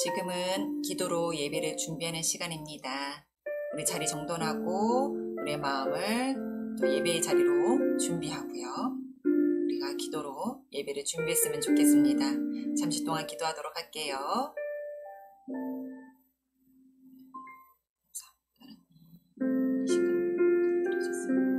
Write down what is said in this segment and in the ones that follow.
지금은 기도로 예배를 준비하는 시간입니다. 우리 자리 정돈하고 우리의 마음을 또 예배의 자리로 준비하고요. 우리가 기도로 예배를 준비했으면 좋겠습니다. 잠시 동안 기도하도록 할게요. 이 시간 들어주세요.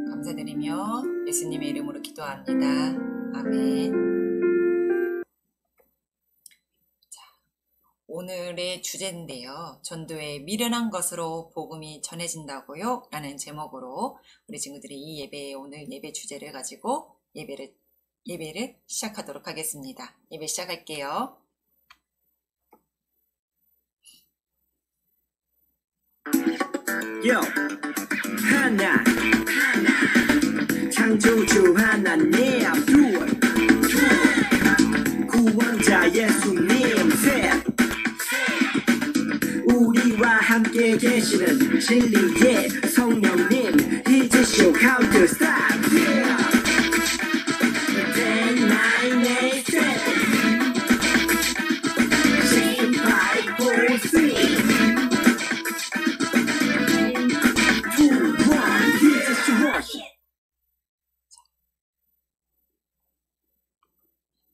감사드리며 예수님의 이름으로 기도합니다. 아멘. 자, 오늘의 주제인데요. 전도에 미련한 것으로 복음이 전해진다고요? 라는 제목으로 우리 친구들이 이 예배의 오늘 예배 주제를 가지고 예배를 시작하도록 하겠습니다. 예배 시작할게요. 요 하나 창조주 하나님 둘 구원자 예수님 셋 우리와 함께 계시는 진리의 성령님 이제 show how to start day night day seven 6 5 4 3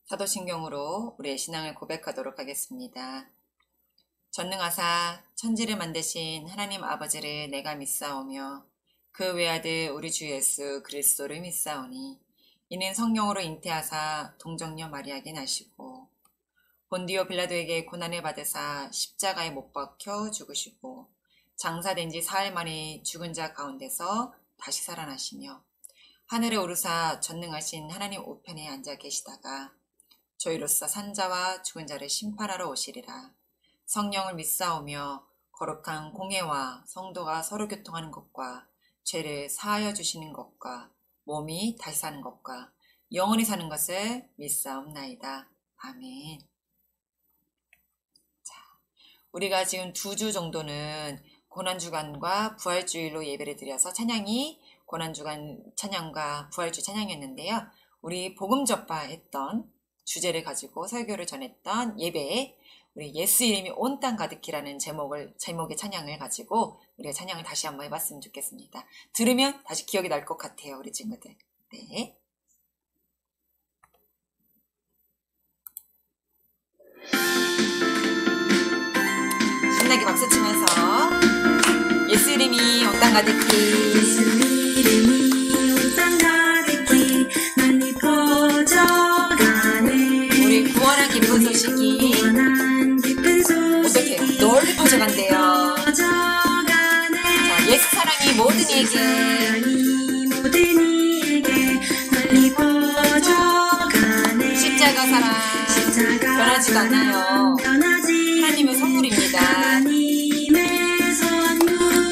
사도신경으로 우리의 신앙을 고백하도록 하겠습니다. 전능하사 천지를 만드신 하나님 아버지를 내가 믿사오며 그 외아들 우리 주 예수 그리스도를 믿사오니 이는 성령으로 잉태하사 동정녀 마리아에게 나시고 본디오 빌라도에게 고난을 받으사 십자가에 못 박혀 죽으시고 장사된 지 사흘 만에 죽은 자 가운데서 다시 살아나시며 하늘에 오르사 전능하신 하나님 우편에 앉아 계시다가 저희로서 산자와 죽은 자를 심판하러 오시리라. 성령을 믿사오며 거룩한 공회와 성도가 서로 교통하는 것과 죄를 사하여 주시는 것과 몸이 다시 사는 것과 영원히 사는 것을 믿사옵나이다. 아멘. 자, 우리가 지금 2주 정도는 고난주간과 부활주일로 예배를 드려서 찬양이 고난주간 찬양과 부활주 찬양이었는데요. 우리 복음 전파했던 주제를 가지고 설교를 전했던 예배에 우리 예수 이름이 온 땅 가득히라는 제목의 찬양을 가지고 우리가 찬양을 다시 한번 해봤으면 좋겠습니다. 들으면 다시 기억이 날 것 같아요, 우리 친구들. 네. 신나게 박수 치면서 예수 이름이 온 땅 가득히 예수 이름이 온 땅 가득히 널리 퍼져가네 우리 구원한 기쁜 소식이 어떻게 널리 퍼져간대요. 자, 예수 사랑이 모든 이에게 널리 퍼져가네 십자가 사랑 변하지도 않아요. 하나님의 선물입니다.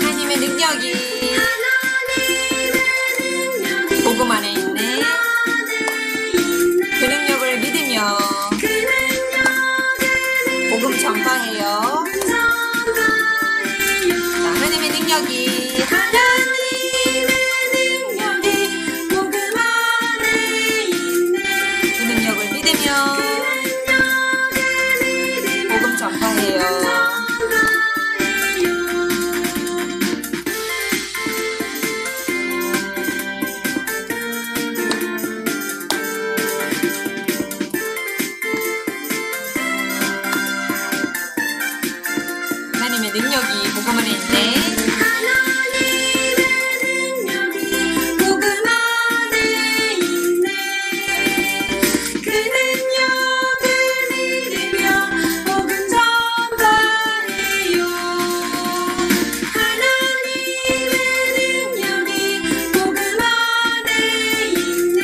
하나님의 능력이 복음 안에 있네. 그 능력을 믿으며 복음 전파해요. 하나님의 능력이 복음 안에 있네. 그 능력을 믿으며 복음 전파해요. 하나님의 능력이 복음 안에 있네. 복음 안에 있네. 그 능력을 믿으며 복음 전파해요. 하나님의 능력이 복음 안에 있네.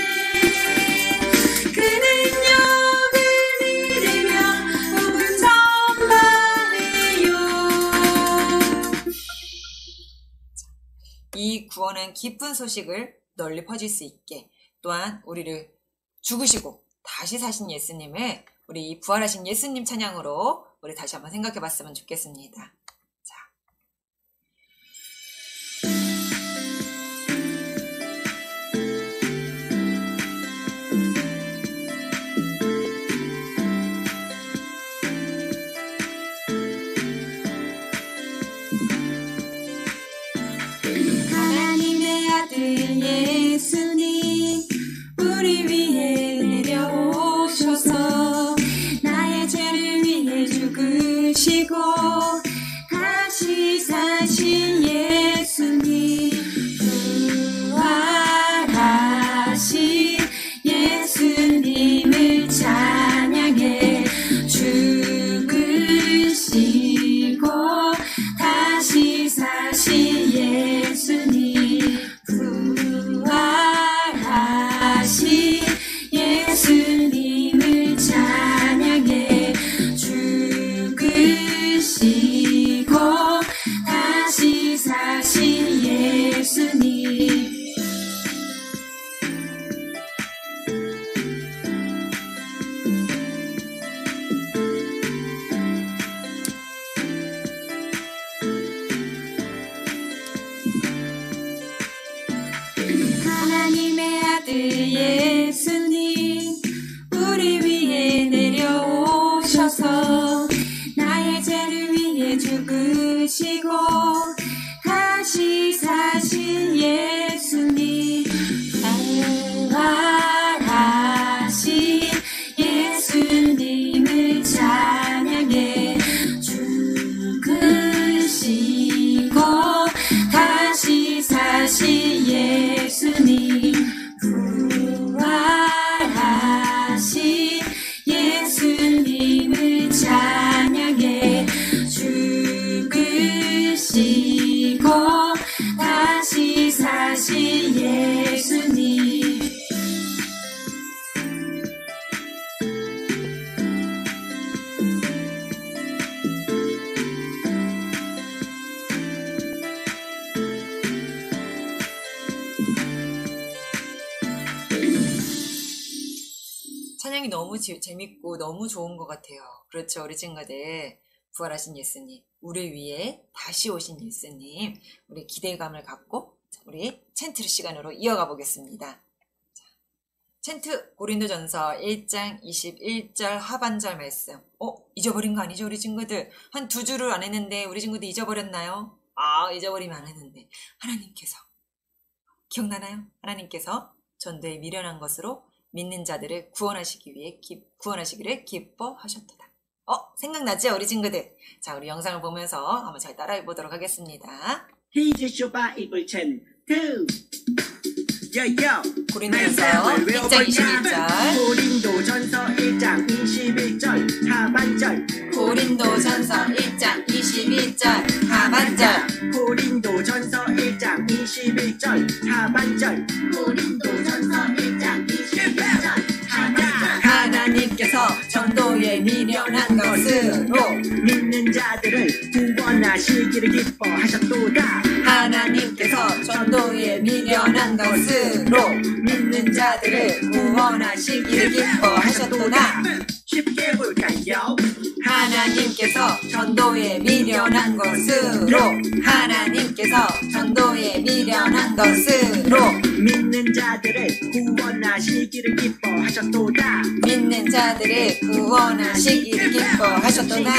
그 능력을 믿으며 복음 전파해요. 구원은 기쁜 소식을 널리 퍼질 수 있게, 또한 우리를 죽으시고 다시 사신 예수님을 우리 이 부활하신 예수님 찬양으로 우리 다시 한번 생각해 봤으면 좋겠습니다. 자. 하나님의 아들 예수님 우리 위해 내려오셔서 나의 죄를 위해 죽으시고 다시 사신 예수님 부활하신 예수님을 찬양해 죽으시고 다시 사신 예수님 부활하신 예수님을 찬양해 죽으시고 다시 사신 예수님 하나님의 아들 예수님 우리 위해 내려오셔서 나의 죄를 위해 죽으시고 다시 사신 예수님 부활하신 예수님을 찬양해 죽으시고 다시 사신 예수님 부활하신 예수님을 찬양해 죽으시고 다시 사신 예수님 찬양이 너무 재밌고 너무 좋은 것 같아요. 그렇죠, 우리 친구들. 부활하신 예수님, 우리 위에 다시 오신 예수님, 우리 기대감을 갖고 우리 챈트 시간으로 이어가 보겠습니다. 챈트 고린도전서 1장 21절 하반절 말씀. 잊어버린 거 아니죠, 우리 친구들? 한 두 줄을 안 했는데 우리 친구들 잊어버렸나요? 잊어버리면 안 했는데 하나님께서, 기억나나요? 하나님께서 전도에 미련한 것으로 믿는 자들을 구원하시기를 기뻐하셨도다. 생각나죠, 우리 친구들? 자, 우리 영상을 보면서 한번 잘 따라해 보도록 하겠습니다. 히즈쇼 바이블 챈트 요요 고린도전서 1장 21절. 고린도전서 1장 21절 하반절 고린도전서 1장 21절 하반절. 고린도전서 1장 21절 하반절 고린도전서 1장 21절 하나님께서 전도에 미련한 것으로 믿는 자들을 구원하시기를 기뻐하셨도다. 하나님께서 전도에 미련한 것으로 믿는 자들을 구원하시기를 기뻐하셨도다. 쉽게 볼까요? 하나님께서 전도에 미련한 것으로 하나님께서 전도에 미련한 것으로 믿는 자들을 구원하시기를 기뻐하셨도다. 믿는 자들을 구원하시기를 기뻐하셨도다.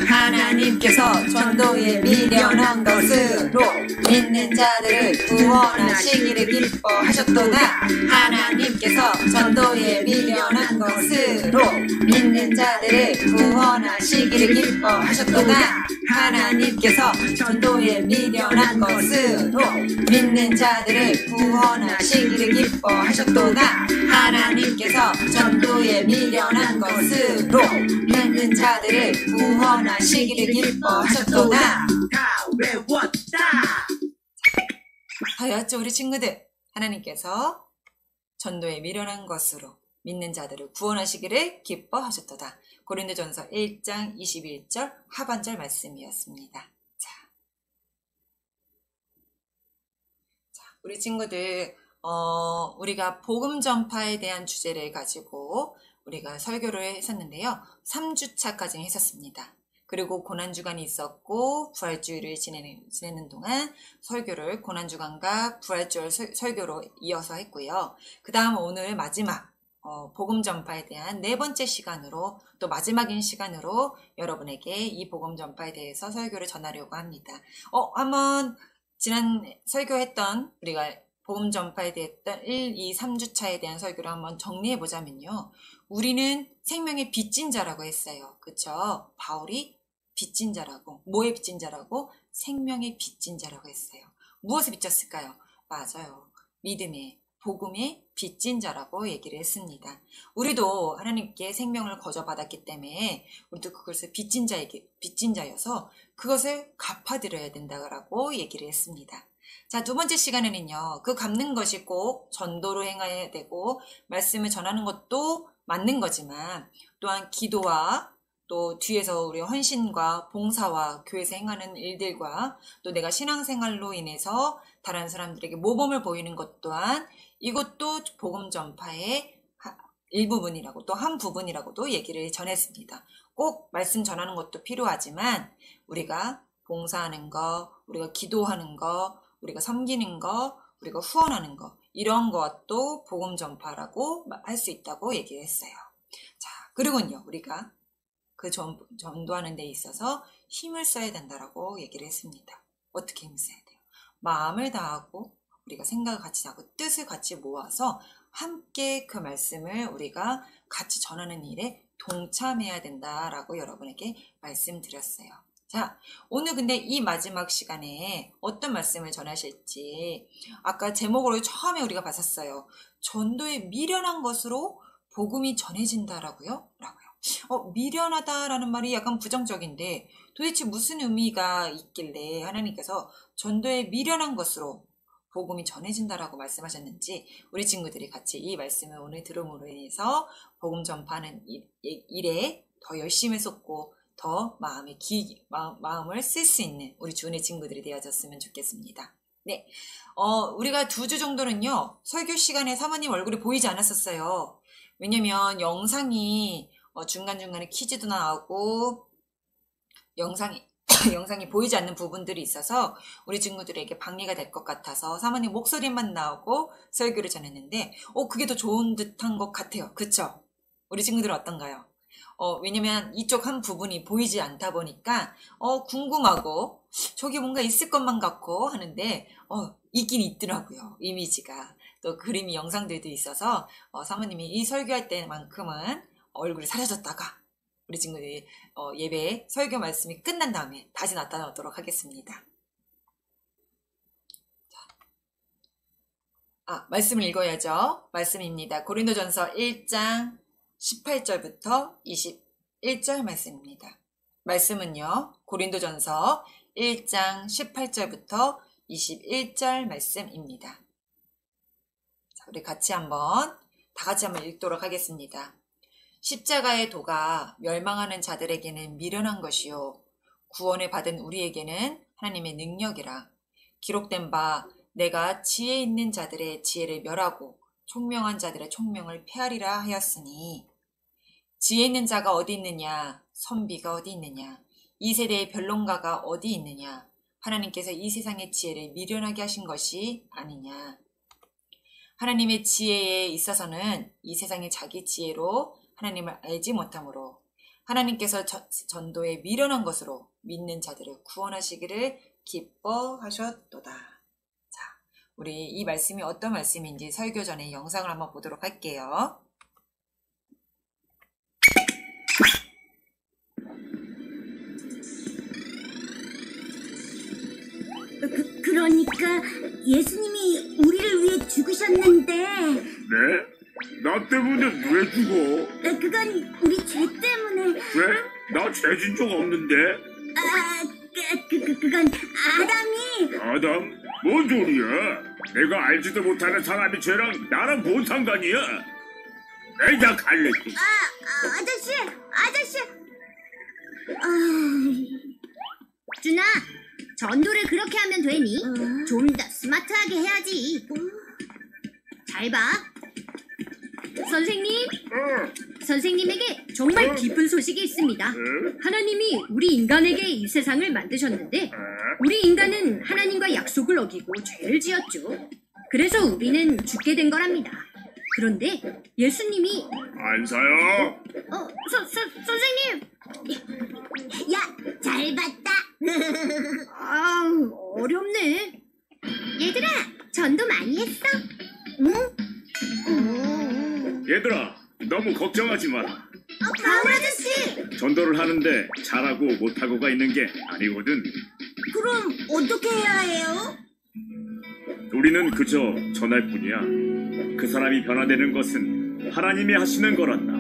하나님께서 전도에 미련한 것으로 믿는 자들을 구원하시기를 기뻐하셨도다. 하나님께서 전도에 미련한 것으로 믿는 자들을 구원하시기를 기뻐하셨도다. 하나님께서 전도에 미련한 것으로 믿는 자들을 구원하시기를 기뻐하셨도다. 하나님께서 전도에 미련한 것으로 믿는 자들을 구원하시기를 기뻐하셨도다. 다 외웠다. 하였죠, 우리 친구들? 하나님께서 전도에 미련한 것으로 믿는 자들을 구원하시기를 기뻐하셨도다. 고린도전서 1장 21절 하반절 말씀이었습니다. 자, 우리 친구들, 우리가 복음 전파에 대한 주제를 가지고 우리가 설교를 했었는데요. 3주차까지 했었습니다. 그리고 고난주간이 있었고 부활주일을 지내는 동안 설교를 고난주간과 부활주일 설교로 이어서 했고요. 그 다음 오늘 마지막 복음 전파에 대한 네 번째 시간으로 또 마지막인 시간으로 여러분에게 이 복음 전파에 대해서 설교를 전하려고 합니다. 한번 지난 설교했던 우리가 복음 전파에 대했던 1, 2, 3주차에 대한 설교를 한번 정리해 보자면요. 우리는 생명의 빚진 자라고 했어요. 그쵸? 바울이 빚진 자라고, 뭐의 빚진 자라고? 생명의 빚진 자라고 했어요. 무엇을 빚졌을까요? 맞아요. 믿음의, 복음의 빚진 자라고 얘기를 했습니다. 우리도 하나님께 생명을 거저받았기 때문에 우리도 그것을 빚진 자여서 그것을 갚아드려야 된다고 얘기를 했습니다. 자, 두 번째 시간에는요, 그 갚는 것이 꼭 전도로 행해야 되고 말씀을 전하는 것도 맞는 거지만 또한 기도와 또 뒤에서 우리 헌신과 봉사와 교회에서 행하는 일들과 또 내가 신앙생활로 인해서 다른 사람들에게 모범을 보이는 것 또한 이것도 복음 전파의 일부분이라고 또 한 부분이라고도 얘기를 전했습니다. 꼭 말씀 전하는 것도 필요하지만 우리가 봉사하는 거, 우리가 기도하는 거, 우리가 섬기는 거, 우리가 후원하는 거 이런 것도 복음 전파라고 할 수 있다고 얘기를 했어요. 자, 그리고요 우리가 그 전도하는 데 있어서 힘을 써야 된다라고 얘기를 했습니다. 어떻게 힘을 써야 돼요? 마음을 다하고 우리가 생각을 같이 하고 뜻을 같이 모아서 함께 그 말씀을 우리가 같이 전하는 일에 동참해야 된다라고 여러분에게 말씀드렸어요. 자, 오늘 근데 이 마지막 시간에 어떤 말씀을 전하실지 아까 제목으로 처음에 우리가 봤었어요. 전도에 미련한 것으로 복음이 전해진다라고요? 미련하다라는 말이 약간 부정적인데 도대체 무슨 의미가 있길래 하나님께서 전도에 미련한 것으로 복음이 전해진다라고 말씀하셨는지 우리 친구들이 같이 이 말씀을 오늘 들음으로 인해서 복음 전파하는 일에 더 열심히 쏟고 더 마음을 쓸 수 있는 우리 주은의 친구들이 되어졌으면 좋겠습니다. 네, 우리가 2주 정도는요 설교 시간에 사모님 얼굴이 보이지 않았었어요. 왜냐면 영상이 중간중간에 퀴즈도 나오고 영상이 보이지 않는 부분들이 있어서 우리 친구들에게 방해가 될 것 같아서 사모님 목소리만 나오고 설교를 전했는데 그게 더 좋은 듯한 것 같아요. 그쵸? 우리 친구들은 어떤가요? 왜냐면 이쪽 한 부분이 보이지 않다 보니까 궁금하고 저기 뭔가 있을 것만 같고 하는데 있긴 있더라고요. 이미지가. 또 그림이 영상들도 있어서 사모님이 이 설교할 때만큼은 얼굴이 사라졌다가 우리 친구들이 예배 설교 말씀이 끝난 다음에 다시 나타나도록 하겠습니다. 말씀을 읽어야죠. 말씀입니다. 고린도전서 1장 18절부터 21절 말씀입니다. 말씀은요. 고린도전서 1장 18절부터 21절 말씀입니다. 자, 우리 다 같이 한번 읽도록 하겠습니다. 십자가의 도가 멸망하는 자들에게는 미련한 것이요 구원을 받은 우리에게는 하나님의 능력이라. 기록된 바 내가 지혜 있는 자들의 지혜를 멸하고 총명한 자들의 총명을 폐하리라 하였으니 지혜 있는 자가 어디 있느냐 선비가 어디 있느냐 이 세대의 변론가가 어디 있느냐 하나님께서 이 세상의 지혜를 미련하게 하신 것이 아니냐. 하나님의 지혜에 있어서는 이 세상의 자기 지혜로 하나님을 알지 못하므로 하나님께서 전도에 미련한 것으로 믿는 자들을 구원하시기를 기뻐하셨도다. 자, 우리 이 말씀이 어떤 말씀인지 설교 전에 영상을 한번 보도록 할게요. 그러니까 예수님이 우리를 위해 죽으셨는데. 네? 나 때문에 왜 죽어? 그건 우리 죄 때문에. 왜? 나 죄진 적 없는데. 그건 아담이. 아담? 뭔 소리야? 내가 알지도 못하는 사람이 죄랑 나랑 뭔 상관이야? 내가 갈래. 아저씨. 준아, 전도를 그렇게 하면 되니? 좀 더 스마트하게 해야지. 잘 봐. 선생님, 선생님에게 정말 기쁜 소식이 있습니다. 하나님이 우리 인간에게 이 세상을 만드셨는데 우리 인간은 하나님과 약속을 어기고 죄를 지었죠. 그래서 우리는 죽게 된 거랍니다. 그런데 예수님이 안 사요? 선생님! 야, 잘 봤다. 아, 어렵네. 얘들아, 전도 많이 했어? 얘들아, 너무 걱정하지 마라. 바울 아저씨! 전도를 하는데 잘하고 못하고가 있는 게 아니거든. 그럼 어떻게 해야 해요? 우리는 그저 전할 뿐이야. 그 사람이 변화되는 것은 하나님이 하시는 거란다.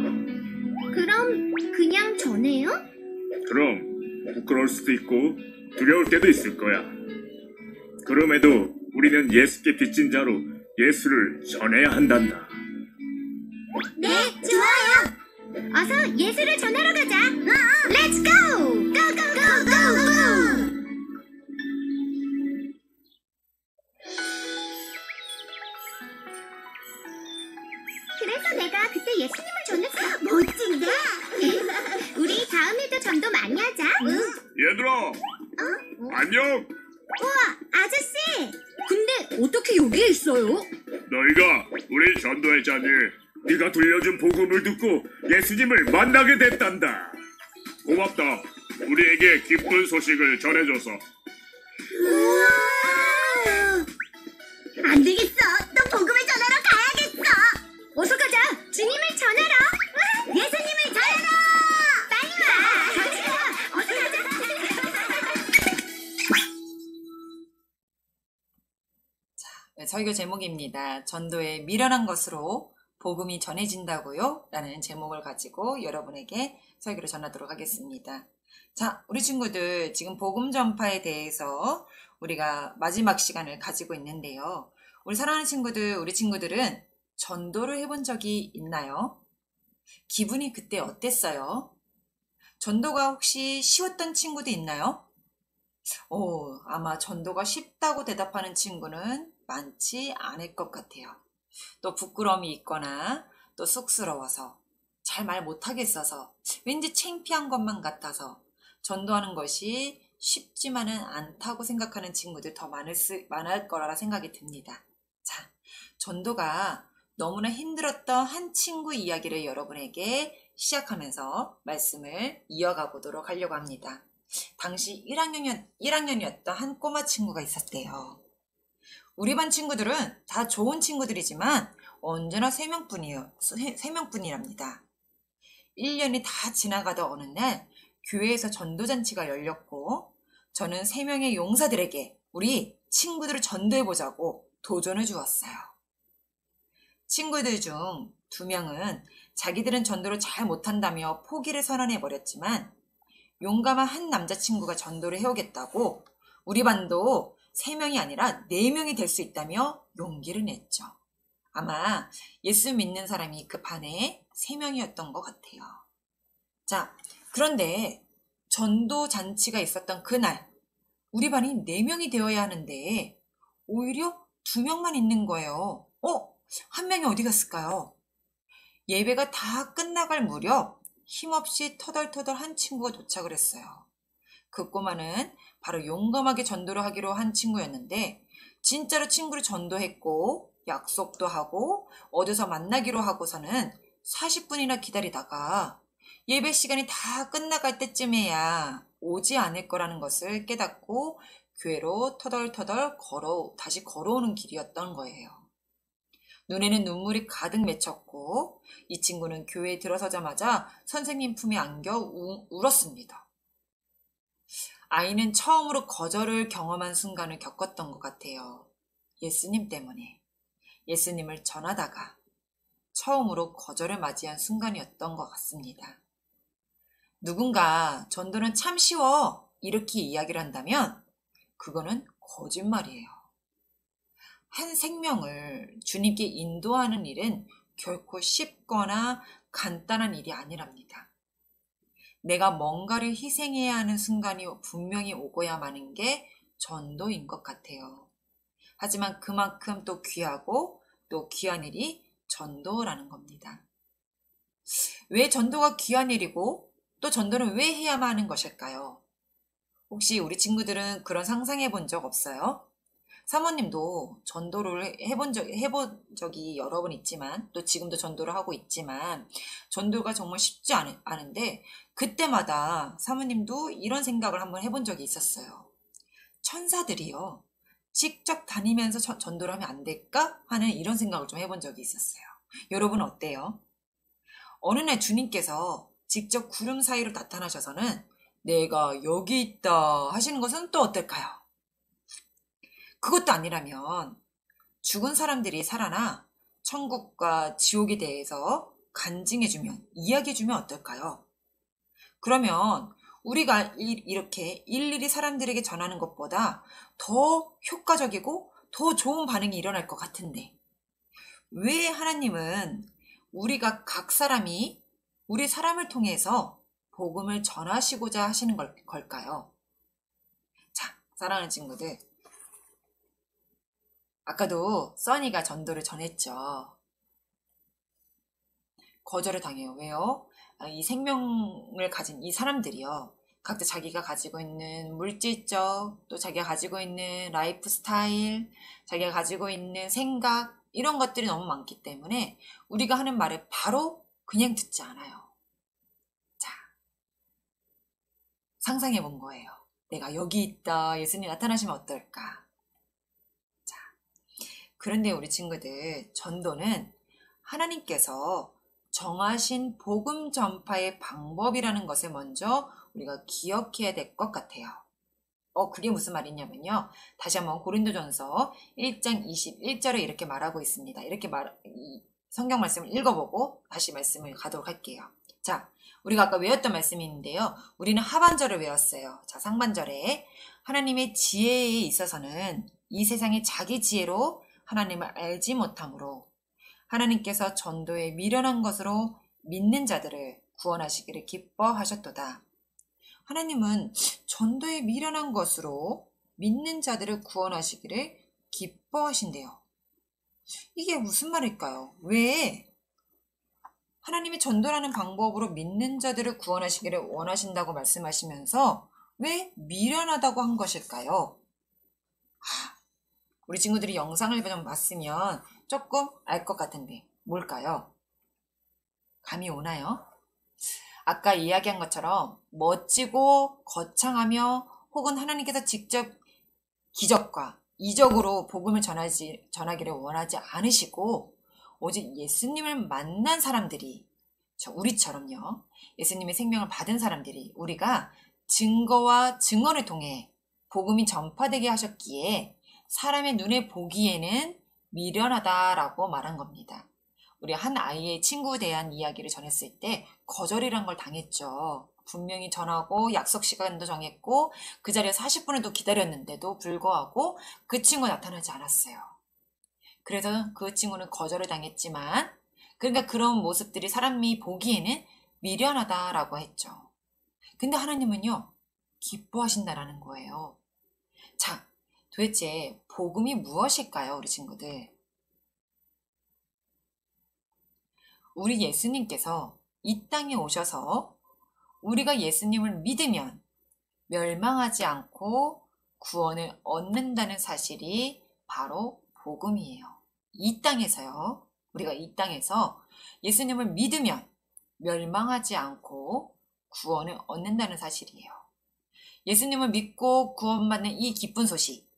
그럼 그냥 전해요? 그럼 부끄러울 수도 있고 두려울 때도 있을 거야. 그럼에도 우리는 예수께 빚진 자로 예수를 전해야 한단다. 네, 좋아요. 어서 예수를 전하러 가자. Let's go! Go, go, go, go, go! 그래서 내가 그때 예수님을 전했어. 멋진데? 우리 다음에도 전도 많이 하자. 얘들아, 안녕. 우와, 아저씨! 근데 어떻게 여기에 있어요? 너희가 우리 전도했자니 네가 들려준 복음을 듣고 예수님을 만나게 됐단다. 고맙다. 우리에게 기쁜 소식을 전해줘서. 우와! 안 되겠어. 또 복음을 전하러 가야겠어. 어서 가자. 주님을 전하러. 예수님을 전하러. 빨리 와. 같이 와. 어서 가자. 네, 설교 제목입니다. 전도에 미련한 것으로 복음이 전해진다고요? 라는 제목을 가지고 여러분에게 설교를 전하도록 하겠습니다. 자, 우리 친구들 지금 복음 전파에 대해서 우리가 마지막 시간을 가지고 있는데요. 우리 사랑하는 친구들, 우리 친구들은 전도를 해본 적이 있나요? 기분이 그때 어땠어요? 전도가 혹시 쉬웠던 친구도 있나요? 아마 전도가 쉽다고 대답하는 친구는 많지 않을 것 같아요. 또 부끄러움이 있거나 또 쑥스러워서 잘 말 못하겠어서 왠지 창피한 것만 같아서 전도하는 것이 쉽지만은 않다고 생각하는 친구들 더 많을 거라 생각이 듭니다. 자, 전도가 너무나 힘들었던 한 친구 이야기를 여러분에게 시작하면서 말씀을 이어가 보도록 하려고 합니다. 당시 1학년이었던 한 꼬마 친구가 있었대요. 우리 반 친구들은 다 좋은 친구들이지만 언제나 3명뿐이랍니다. 1년이 다 지나가던 어느 날 교회에서 전도잔치가 열렸고 저는 3명의 용사들에게 우리 친구들을 전도해보자고 도전을 주었어요. 친구들 중 2명은 자기들은 전도를 잘 못한다며 포기를 선언해버렸지만 용감한 한 남자친구가 전도를 해오겠다고 우리 반도 3명이 아니라 4명이 될 수 있다며 용기를 냈죠. 아마 예수 믿는 사람이 그 반에 3명이었던 것 같아요. 자, 그런데 전도 잔치가 있었던 그날 우리 반이 4명이 되어야 하는데 오히려 2명만 있는 거예요. 1명이 어디 갔을까요? 예배가 다 끝나갈 무렵 힘없이 터덜터덜 한 친구가 도착을 했어요. 그 꼬마는 바로 용감하게 전도를 하기로 한 친구였는데 진짜로 친구를 전도했고 약속도 하고 어디서 만나기로 하고서는 40분이나 기다리다가 예배 시간이 다 끝나갈 때쯤에야 오지 않을 거라는 것을 깨닫고 교회로 터덜터덜 다시 걸어오는 길이었던 거예요. 눈에는 눈물이 가득 맺혔고 이 친구는 교회에 들어서자마자 선생님 품에 안겨 울었습니다. 아이는 처음으로 거절을 경험한 순간을 겪었던 것 같아요. 예수님 때문에. 예수님을 전하다가 처음으로 거절을 맞이한 순간이었던 것 같습니다. 누군가 전도는 참 쉬워 이렇게 이야기를 한다면 그거는 거짓말이에요. 한 생명을 주님께 인도하는 일은 결코 쉽거나 간단한 일이 아니랍니다. 내가 뭔가를 희생해야 하는 순간이 분명히 오고야 마는 게 전도인 것 같아요. 하지만 그만큼 또 귀하고 또 귀한 일이 전도라는 겁니다. 왜 전도가 귀한 일이고 또 전도는 왜 해야만 하는 것일까요? 혹시 우리 친구들은 그런 상상해 본 적 없어요? 사모님도 전도를 해본 적이 여러 번 있지만 또 지금도 전도를 하고 있지만 전도가 정말 쉽지 않은데 그때마다 사모님도 이런 생각을 한번 해본 적이 있었어요. 천사들이요. 직접 다니면서 전도를 하면 안 될까? 하는 이런 생각을 좀 해본 적이 있었어요. 여러분 어때요? 어느 날 주님께서 직접 구름 사이로 나타나셔서는 내가 여기 있다 하시는 것은 또 어떨까요? 그것도 아니라면 죽은 사람들이 살아나 천국과 지옥에 대해서 간증해주면, 이야기해주면 어떨까요? 그러면 우리가 이렇게 일일이 사람들에게 전하는 것보다 더 효과적이고 더 좋은 반응이 일어날 것 같은데 왜 하나님은 우리가 각 사람이 우리 사람을 통해서 복음을 전하시고자 하시는 걸까요? 자, 사랑하는 친구들, 아까도 써니가 전도를 전했죠. 거절을 당해요. 왜요? 이 생명을 가진 이 사람들이요. 각자 자기가 가지고 있는 물질적, 또 자기가 가지고 있는 라이프 스타일, 자기가 가지고 있는 생각, 이런 것들이 너무 많기 때문에 우리가 하는 말을 바로 그냥 듣지 않아요. 자, 상상해 본 거예요. 내가 여기 있다. 예수님 나타나시면 어떨까? 자, 그런데 우리 친구들, 전도는 하나님께서 정하신 복음 전파의 방법이라는 것을 먼저 우리가 기억해야 될 것 같아요. 그게 무슨 말이냐면요. 다시 한번 고린도전서 1장 21절에 이렇게 말하고 있습니다. 이렇게 성경 말씀을 읽어보고 다시 말씀을 가도록 할게요. 자, 우리가 아까 외웠던 말씀이 있는데요. 우리는 하반절을 외웠어요. 자, 상반절에 하나님의 지혜에 있어서는 이 세상의 자기 지혜로 하나님을 알지 못하므로 하나님께서 전도에 미련한 것으로 믿는 자들을 구원하시기를 기뻐하셨도다. 하나님은 전도에 미련한 것으로 믿는 자들을 구원하시기를 기뻐하신대요. 이게 무슨 말일까요? 왜 하나님이 전도라는 방법으로 믿는 자들을 구원하시기를 원하신다고 말씀하시면서 왜 미련하다고 한 것일까요? 우리 친구들이 영상을 좀 봤으면 조금 알 것 같은데 뭘까요? 감이 오나요? 아까 이야기한 것처럼 멋지고 거창하며 혹은 하나님께서 직접 기적과 이적으로 복음을 전하기를 원하지 않으시고 오직 예수님을 만난 사람들이, 우리처럼요, 예수님의 생명을 받은 사람들이 우리가 증거와 증언을 통해 복음이 전파되게 하셨기에 사람의 눈에 보기에는 미련하다라고 말한 겁니다. 우리 한 아이의 친구에 대한 이야기를 전했을 때 거절이란 걸 당했죠. 분명히 전하고 약속 시간도 정했고 그 자리에 40분을 또 기다렸는데도 불구하고 그 친구가 나타나지 않았어요. 그래서 그 친구는 거절을 당했지만 그러니까 그런 모습들이 사람이 보기에는 미련하다라고 했죠. 근데 하나님은요, 기뻐하신다라는 거예요. 자, 도대체 복음이 무엇일까요, 우리 친구들? 우리 예수님께서 이 땅에 오셔서 우리가 예수님을 믿으면 멸망하지 않고 구원을 얻는다는 사실이 바로 복음이에요. 이 땅에서요. 우리가 이 땅에서 예수님을 믿으면 멸망하지 않고 구원을 얻는다는 사실이에요. 예수님을 믿고 구원받는 이 기쁜 소식,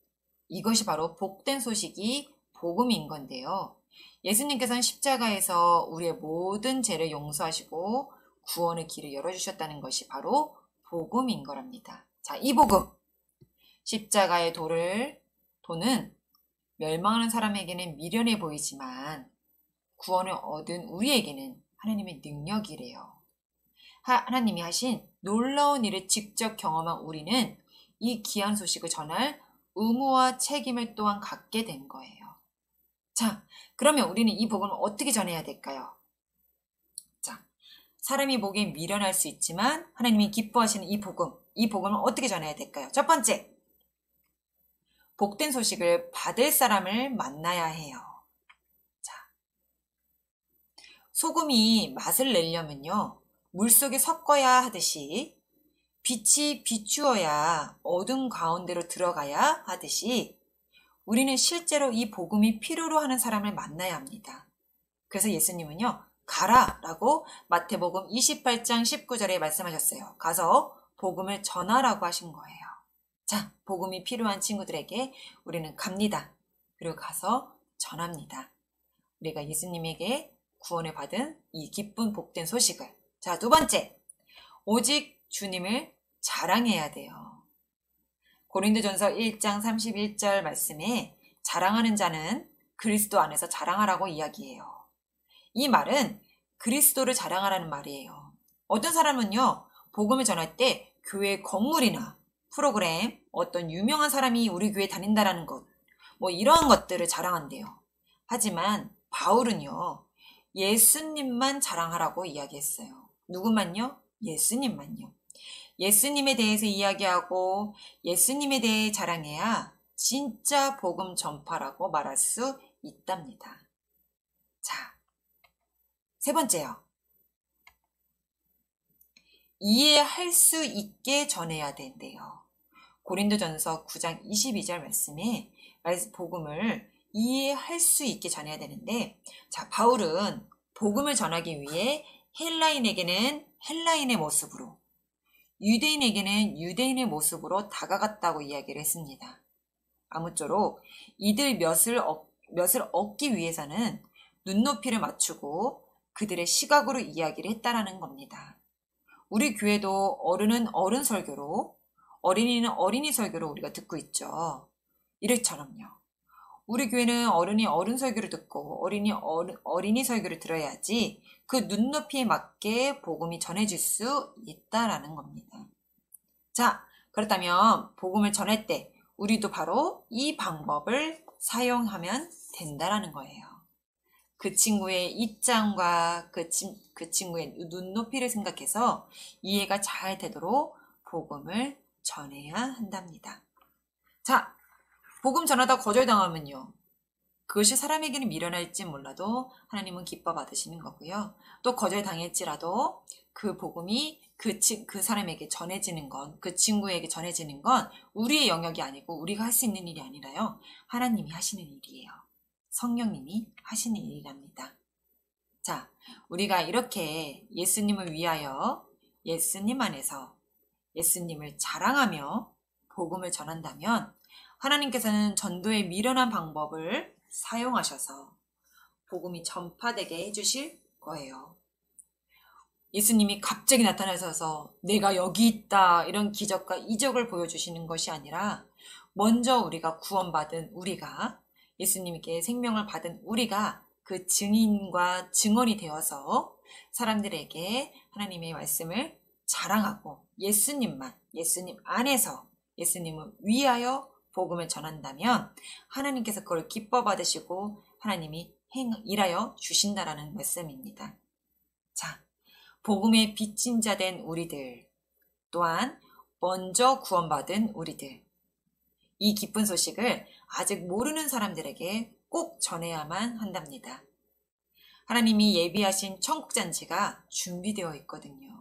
이것이 바로 복된 소식이 복음인 건데요. 예수님께서는 십자가에서 우리의 모든 죄를 용서하시고 구원의 길을 열어주셨다는 것이 바로 복음인 거랍니다. 자, 이 복음, 십자가의 도는 멸망하는 사람에게는 미련해 보이지만 구원을 얻은 우리에게는 하나님의 능력이래요. 하나님이 하신 놀라운 일을 직접 경험한 우리는 이 귀한 소식을 전할 의무와 책임을 또한 갖게 된 거예요. 자, 그러면 우리는 이 복음을 어떻게 전해야 될까요? 자, 사람이 보기엔 미련할 수 있지만 하나님이 기뻐하시는 이 복음을 어떻게 전해야 될까요? 첫 번째, 복된 소식을 받을 사람을 만나야 해요. 자, 소금이 맛을 내려면요, 물속에 섞어야 하듯이, 빛이 비추어야 어둠 가운데로 들어가야 하듯이, 우리는 실제로 이 복음이 필요로 하는 사람을 만나야 합니다. 그래서 예수님은요, 가라 라고 마태복음 28장 19절에 말씀하셨어요. 가서 복음을 전하라고 하신 거예요. 자, 복음이 필요한 친구들에게 우리는 갑니다. 그리고 가서 전합니다. 우리가 예수님에게 구원을 받은 이 기쁜 복된 소식을. 자, 두 번째, 오직 주님을 자랑해야 돼요. 고린도전서 1장 31절 말씀에 자랑하는 자는 그리스도 안에서 자랑하라고 이야기해요. 이 말은 그리스도를 자랑하라는 말이에요. 어떤 사람은요, 복음을 전할 때 교회 건물이나 프로그램, 어떤 유명한 사람이 우리 교회에 다닌다라는 것, 뭐 이러한 것들을 자랑한대요. 하지만 바울은요, 예수님만 자랑하라고 이야기했어요. 누구만요? 예수님만요. 예수님에 대해서 이야기하고 예수님에 대해 자랑해야 진짜 복음 전파라고 말할 수 있답니다. 자, 세 번째요. 이해할 수 있게 전해야 된대요. 고린도전서 9장 22절 말씀에 복음을 이해할 수 있게 전해야 되는데, 자, 바울은 복음을 전하기 위해 헬라인에게는 헬라인의 모습으로, 유대인에게는 유대인의 모습으로 다가갔다고 이야기를 했습니다. 아무쪼록 이들 몇을 얻기 위해서는 눈높이를 맞추고 그들의 시각으로 이야기를 했다라는 겁니다. 우리 교회도 어른은 어른 설교로, 어린이는 어린이 설교로 우리가 듣고 있죠. 이를처럼요. 우리 교회는 어른이 어른 설교를 듣고 어린이 설교를 들어야지 그 눈높이에 맞게 복음이 전해질 수 있다라는 겁니다. 자, 그렇다면 복음을 전할 때 우리도 바로 이 방법을 사용하면 된다라는 거예요. 그 친구의 입장과 그 친구의 눈높이를 생각해서 이해가 잘 되도록 복음을 전해야 한답니다. 자, 복음 전하다 거절당하면요, 그것이 사람에게는 미련할지 몰라도 하나님은 기뻐 받으시는 거고요. 또 거절당했지라도 그 복음이 그 사람에게 전해지는 건, 그 친구에게 전해지는 건 우리의 영역이 아니고 우리가 할 수 있는 일이 아니라요, 하나님이 하시는 일이에요. 성령님이 하시는 일이랍니다. 자, 우리가 이렇게 예수님을 위하여 예수님 안에서 예수님을 자랑하며 복음을 전한다면 하나님께서는 전도의 미련한 방법을 사용하셔서 복음이 전파되게 해주실 거예요. 예수님이 갑자기 나타나셔서 내가 여기 있다 이런 기적과 이적을 보여주시는 것이 아니라 먼저 우리가 구원받은 우리가, 예수님께 생명을 받은 우리가 그 증인과 증언이 되어서 사람들에게 하나님의 말씀을 자랑하고 예수님 안에서 예수님을 위하여 복음을 전한다면 하나님께서 그걸 기뻐 받으시고 하나님이 일하여 주신다라는 말씀입니다. 자, 복음의 빚진 자 된 우리들, 또한 먼저 구원받은 우리들, 이 기쁜 소식을 아직 모르는 사람들에게 꼭 전해야만 한답니다. 하나님이 예비하신 천국잔치가 준비되어 있거든요.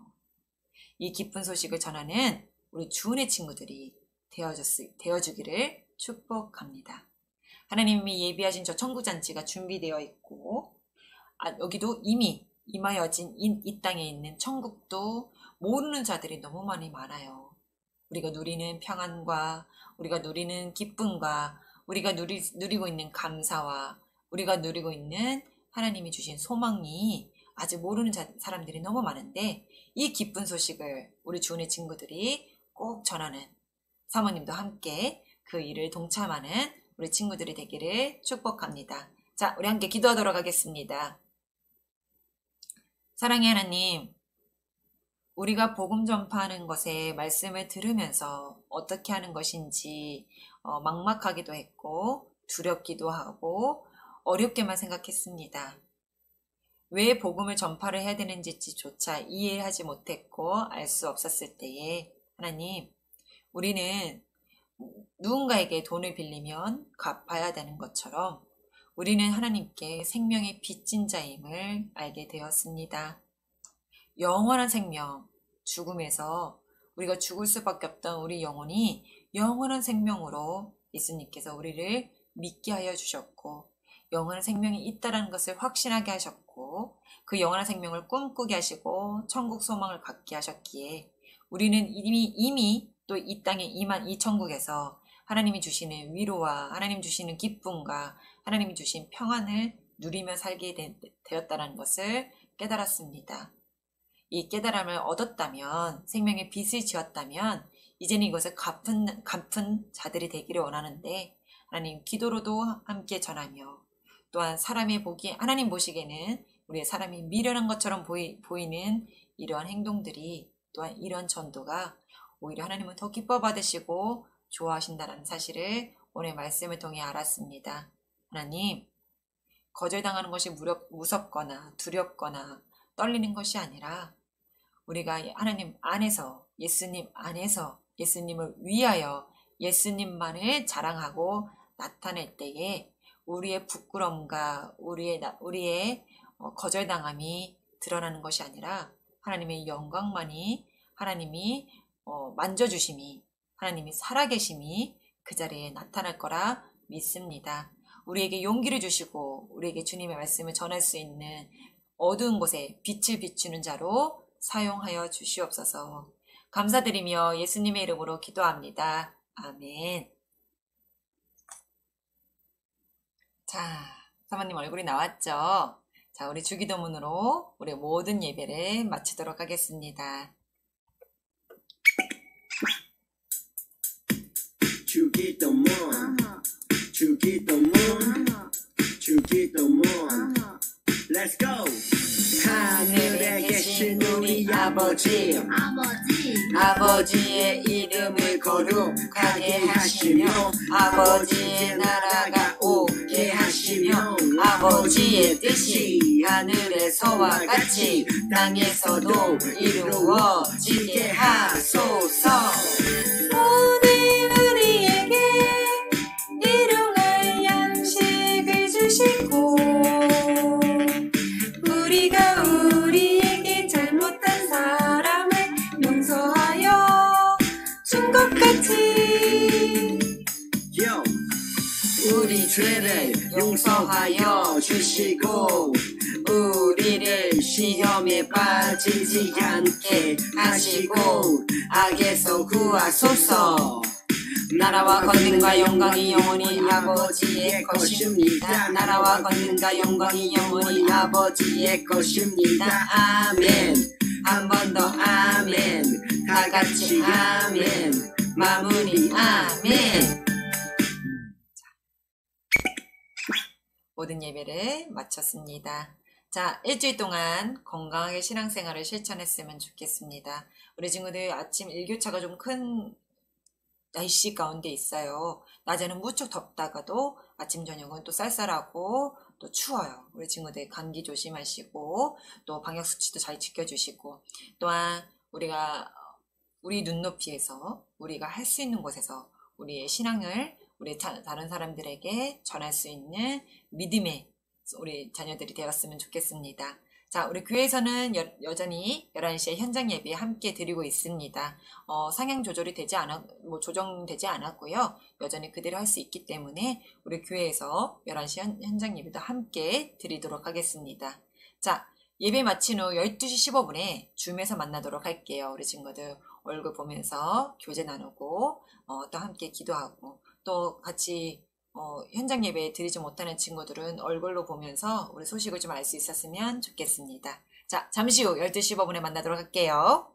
이 기쁜 소식을 전하는 우리 주은의 친구들이 되어주기를 축복합니다. 하나님이 예비하신 저 천국잔치가 준비되어 있고, 여기도 이미 임하여진 이 땅에 있는 천국도 모르는 자들이 너무 많아요. 우리가 누리는 평안과 우리가 누리는 기쁨과 우리가 누리고 있는 감사와 우리가 누리고 있는 하나님이 주신 소망이 아직 모르는 사람들이 너무 많은데, 이 기쁜 소식을 우리 주은의 친구들이 꼭 전하는, 사모님도 함께 그 일을 동참하는 우리 친구들이 되기를 축복합니다. 자, 우리 함께 기도하도록 하겠습니다. 사랑의 하나님, 우리가 복음 전파하는 것에 말씀을 들으면서 어떻게 하는 것인지 막막하기도 했고 두렵기도 하고 어렵게만 생각했습니다. 왜 복음을 전파를 해야 되는지조차 이해하지 못했고 알 수 없었을 때에 하나님, 우리는 누군가에게 돈을 빌리면 갚아야 되는 것처럼 우리는 하나님께 생명의 빚진 자임을 알게 되었습니다. 영원한 생명, 죽음에서 우리가 죽을 수밖에 없던 우리 영혼이 영원한 생명으로 예수님께서 우리를 믿게 하여 주셨고 영원한 생명이 있다는 것을 확신하게 하셨고 그 영원한 생명을 꿈꾸게 하시고 천국 소망을 갖게 하셨기에 우리는 이미 또 이 땅에 임한 이 천국에서 하나님이 주시는 위로와 하나님 주시는 기쁨과 하나님이 주신 평안을 누리며 살게 되었다는 것을 깨달았습니다. 이 깨달음을 얻었다면 생명의 빚을 지었다면 이제는 이것을 갚은 자들이 되기를 원하는데 하나님 기도로도 함께 전하며 또한 하나님 보시기에는 우리의 사람이 미련한 것처럼 보이는 이러한 행동들이 또한 이러한 전도가 오히려 하나님은 더 기뻐 받으시고 좋아하신다는 사실을 오늘 말씀을 통해 알았습니다. 하나님, 거절당하는 것이 무섭거나 두렵거나 떨리는 것이 아니라 우리가 하나님 안에서 예수님 안에서 예수님을 위하여 예수님만을 자랑하고 나타낼 때에 우리의 부끄러움과 우리의 거절당함이 드러나는 것이 아니라 하나님의 영광만이 하나님이 만져주심이 하나님이 살아계심이 그 자리에 나타날 거라 믿습니다. 우리에게 용기를 주시고 우리에게 주님의 말씀을 전할 수 있는 어두운 곳에 빛을 비추는 자로 사용하여 주시옵소서. 감사드리며 예수님의 이름으로 기도합니다. 아멘. 자, 사모님 얼굴이 나왔죠? 자, 우리 주기도문으로 우리 모든 예배를 마치도록 하겠습니다. 주기도문 주기도문 주기도문 Let's go! 하늘에 계신 우리 아버지 아버지의 이름을 거룩하게 하시며 아버지의 나라가 오게 하시며 아버지의 뜻이 하늘에서와 같이 땅에서도 이루어지게 하소서. 오늘 우리에게 일용할 양식을 주시고 우리가 우리에게 잘못한 사람을 용서하여 준 것 같이 우리 죄를 용서하여 주시고 우리를 시험에 빠지지 않게 하시고 악에서 구하소서. 나라와 권능과 영광이 영원히 아버지의 것입니다. 나라와 권능과 영광이 영원히 아버지의 것입니다. 아멘. 한 번 더 아멘. 다 같이 아멘. 마무리 아멘. 모든 예배를 마쳤습니다. 자, 일주일 동안 건강하게 신앙생활을 실천했으면 좋겠습니다. 우리 친구들 아침 일교차가 좀 큰 날씨 가운데 있어요. 낮에는 무척 덥다가도 아침 저녁은 또 쌀쌀하고 또 추워요. 우리 친구들 감기 조심하시고 또 방역수칙도 잘 지켜주시고 또한 우리 눈높이에서 우리가 할 수 있는 곳에서 우리의 신앙을 우리 다른 사람들에게 전할 수 있는 믿음의 우리 자녀들이 되었으면 좋겠습니다. 자, 우리 교회에서는 여전히 11시에 현장 예배 함께 드리고 있습니다. 상향 조정되지 않았고요. 여전히 그대로 할 수 있기 때문에 우리 교회에서 11시 현장 예배도 함께 드리도록 하겠습니다. 자, 예배 마친 후 12시 15분에 줌에서 만나도록 할게요. 우리 친구들 얼굴 보면서 교제 나누고 또 함께 기도하고 또 같이 현장 예배 드리지 못하는 친구들은 얼굴로 보면서 우리 소식을 좀 알 수 있었으면 좋겠습니다. 자, 잠시 후 12시 15분에 만나도록 할게요.